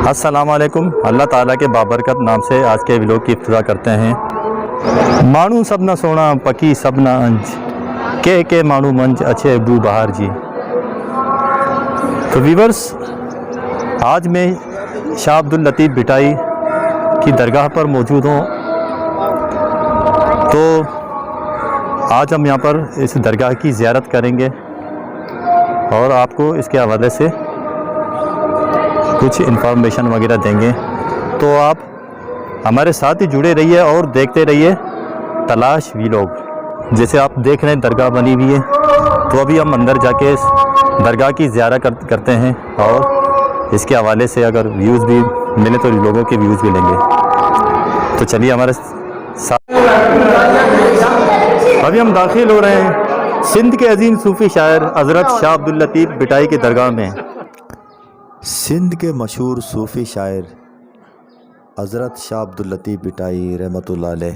السلام علیکم۔ اللہ تعالیٰ کے بابرکت نام سے آج کے ویلوگ کی ابتدا کرتے ہیں۔ مانو سب نہ سونا پکی سب نہ انج کے مانو منج اچھے بو بہار جی۔ تو ویورز، آج میں شاہ عبداللطیف بھٹائی کی درگاہ پر موجود ہوں۔ تو آج ہم یہاں پر اس درگاہ کی زیارت کریں گے اور آپ کو اس کے حوالے سے کچھ انفارمیشن وغیرہ دیں گے۔ تو آپ ہمارے ساتھ ہی جڑے رہیے اور دیکھتے رہیے تلاش ویلوگ۔ جیسے آپ دیکھ رہے ہیں درگاہ بنی ہوئی ہے، تو ابھی ہم اندر جا کے اس درگاہ کی زیارت کرتے ہیں اور اس کے حوالے سے اگر ویوز بھی ملے تو لوگوں کے ویوز بھی لیں گے۔ تو چلیے ہمارے ساتھ۔ ابھی ہم داخل ہو رہے ہیں سندھ کے عظیم صوفی شاعر حضرت شاہ عبداللطیف بھٹائی کی درگاہ میں۔ سندھ کے مشہور صوفی شاعر حضرت شاہ عبداللطیف بھٹائی رحمۃ اللہ علیہ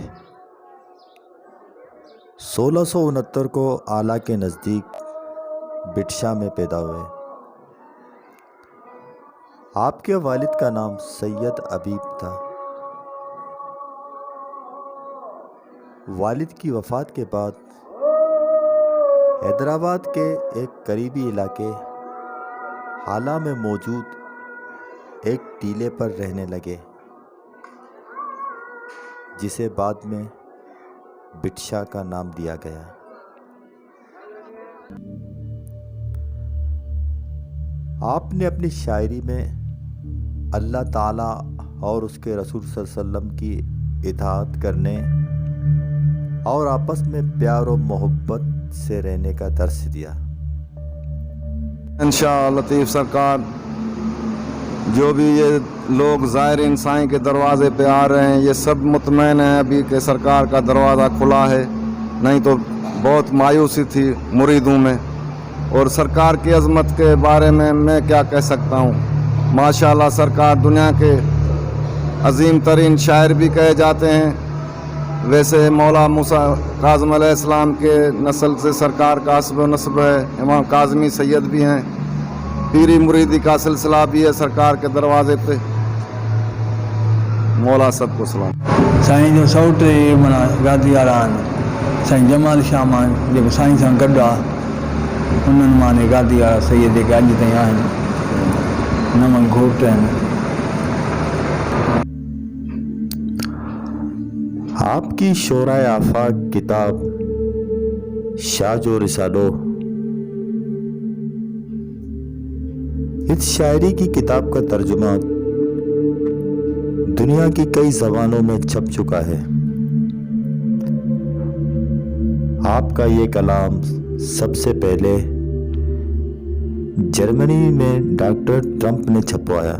1669 کو آلہ کے نزدیک بٹشاہ میں پیدا ہوئے۔ آپ کے والد کا نام سید ابیب تھا۔ والد کی وفات کے بعد حیدرآباد کے ایک قریبی علاقے حالہ میں موجود ایک ٹیلے پر رہنے لگے، جسے بعد میں بٹشاہ کا نام دیا گیا۔ آپ نے اپنی شاعری میں اللہ تعالیٰ اور اس کے رسول صلی اللہ علیہ وسلم کی اطاعت کرنے اور آپس میں پیار و محبت سے رہنے کا درس دیا۔ شاہ لطیف سرکار، جو بھی یہ لوگ زائرین سائیں کے دروازے پہ آ رہے ہیں، یہ سب مطمئن ہیں ابھی کہ سرکار کا دروازہ کھلا ہے، نہیں تو بہت مایوسی تھی مریدوں میں۔ اور سرکار کی عظمت کے بارے میں کیا کہہ سکتا ہوں۔ ماشاءاللہ سرکار دنیا کے عظیم ترین شاعر بھی کہے جاتے ہیں۔ ویسے مولا موسیٰ کاظم علیہ السلام کے نسل سے سرکار کا حسب و نسب ہے۔ امام کاظمی سید بھی ہیں، پیری مریدی کا سلسلہ بھی ہے سرکار کے دروازے پہ۔ مولا سب کو سلام۔ سائیں جو سوٹ منا گادی والا سائیں جمال شاہ مان جو سائیں سے گڈ آ انہن مانے گادی والا سید کے اج تائیں آہن، نمن گھوٹ ہیں۔ آپ کی شعرائے آفاق کتاب شاہ جو رسالو، اس شاعری کی کتاب کا ترجمہ دنیا کی کئی زبانوں میں چھپ چکا ہے۔ آپ کا یہ کلام سب سے پہلے جرمنی میں ڈاکٹر ٹرمپ نے چھپوایا۔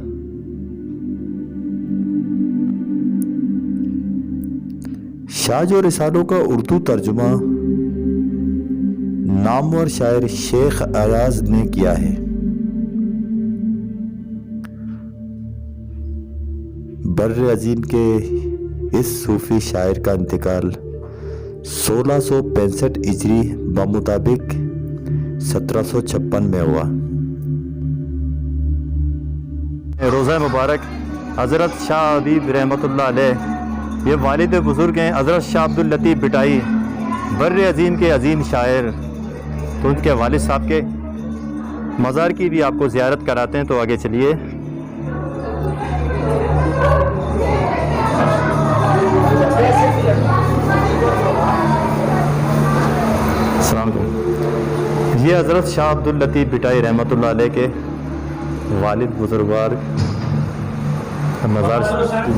شاہ جو رسالوں کا اردو ترجمہ نامور شاعر شیخ ایاز نے کیا ہے۔ بر عظیم کے اس صوفی شاعر کا انتقال 1665 ہجری بمطابق 1756 میں ہوا۔ روزہ مبارک حضرت شاہ حبیب رحمۃ اللہ علیہ، یہ والد بزرگ ہیں حضرت شاہ عبداللطیف بھٹائی، بر عظیم کے عظیم شاعر۔ تو ان کے والد صاحب کے مزار کی بھی آپ کو زیارت کراتے ہیں، تو آگے چلیے۔ السلام علیکم۔ یہ حضرت شاہ عبداللطیف بھٹائی رحمۃ اللہ علیہ کے والد بزرگوار مزار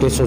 300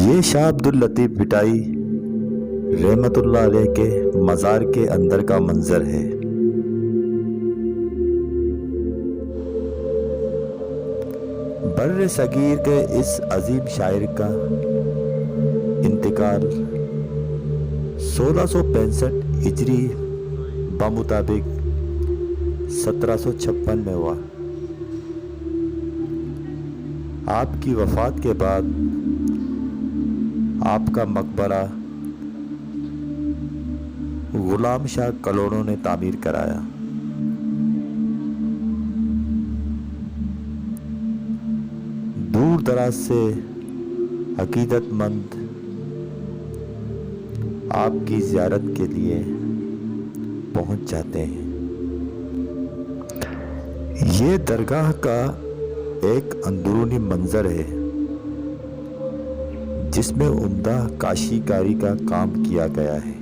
یہ شاہ عبداللطیف بھٹائی رحمۃ اللہ علیہ کے مزار کے اندر کا منظر ہے۔ بر صغیر کے اس عظیم شاعر کا انتقال 1665 ہجری بمطابق 1756 میں ہوا۔ آپ کی وفات کے بعد آپ کا مقبرہ غلام شاہ کلوڑوں نے تعمیر کرایا۔ دور دراز سے عقیدت مند آپ کی زیارت کے لیے پہنچ جاتے ہیں۔ یہ درگاہ کا ایک اندرونی منظر ہے جس میں عمدہ کاشی کاری کا کام کیا گیا ہے۔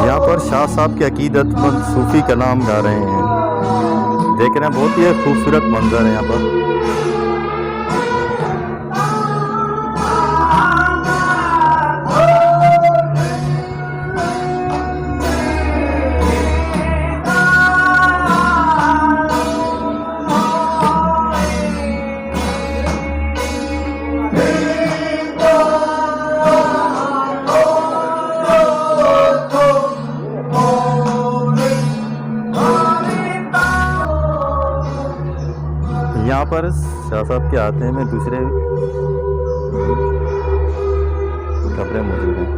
یہاں پر شاہ صاحب کے عقیدت مند صوفی کلام گا رہے ہیں، دیکھ رہے ہیں بہت ہی خوبصورت منظر ہے یہاں پر۔ یہاں پر شاہ صاحب کے ہاتھ میں دوسرے کپڑے موجود ہیں۔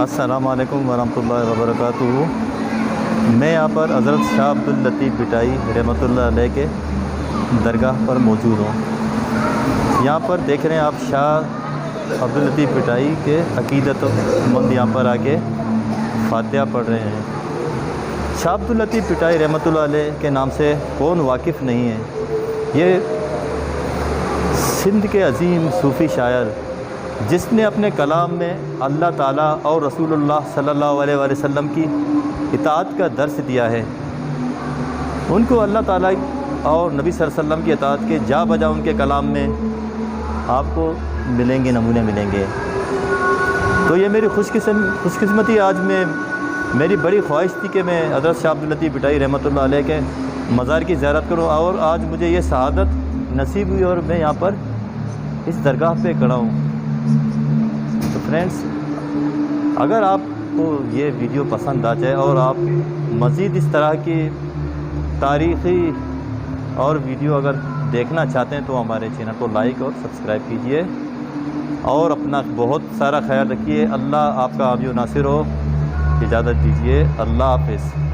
السلام علیکم ورحمۃ اللہ وبرکاتہ۔ میں یہاں پر حضرت شاہ عبداللطیف بھٹائی رحمۃ اللہ علیہ کے درگاہ پر موجود ہوں۔ یہاں پر دیکھ رہے ہیں آپ شاہ عبداللطیف بھٹائی کے عقیدت مند یہاں پر آ کے فاتحہ پڑھ رہے ہیں۔ شاہ عبداللطیف بھٹائی رحمۃ اللہ علیہ کے نام سے کون واقف نہیں ہے؟ یہ سندھ کے عظیم صوفی شاعر جس نے اپنے کلام میں اللہ تعالیٰ اور رسول اللہ صلی اللہ علیہ وآلہ وسلم کی اطاعت کا درس دیا ہے۔ ان کو اللہ تعالیٰ اور نبی صلی اللہ علیہ وسلم کی اطاعت کے جا بجا ان کے کلام میں آپ کو ملیں گے، نمونے ملیں گے۔ تو یہ میری خوش قسمتی آج میری بڑی خواہش تھی کہ میں حضرت شاہ عبداللطیف بھٹائی رحمۃ اللہ علیہ کے مزار کی زیارت کروں، اور آج مجھے یہ سعادت نصیب ہوئی اور میں یہاں پر اس درگاہ پہ کھڑا ہوں۔ تو فرینڈس، اگر آپ کو یہ ویڈیو پسند آ جائے اور آپ مزید اس طرح کی تاریخی اور ویڈیو اگر دیکھنا چاہتے ہیں تو ہمارے چینل کو لائک اور سبسکرائب کیجئے اور اپنا بہت سارا خیال رکھیے۔ اللہ آپ کا عاون و ناصر ہو۔ اجازت دیجیے، اللہ حافظ۔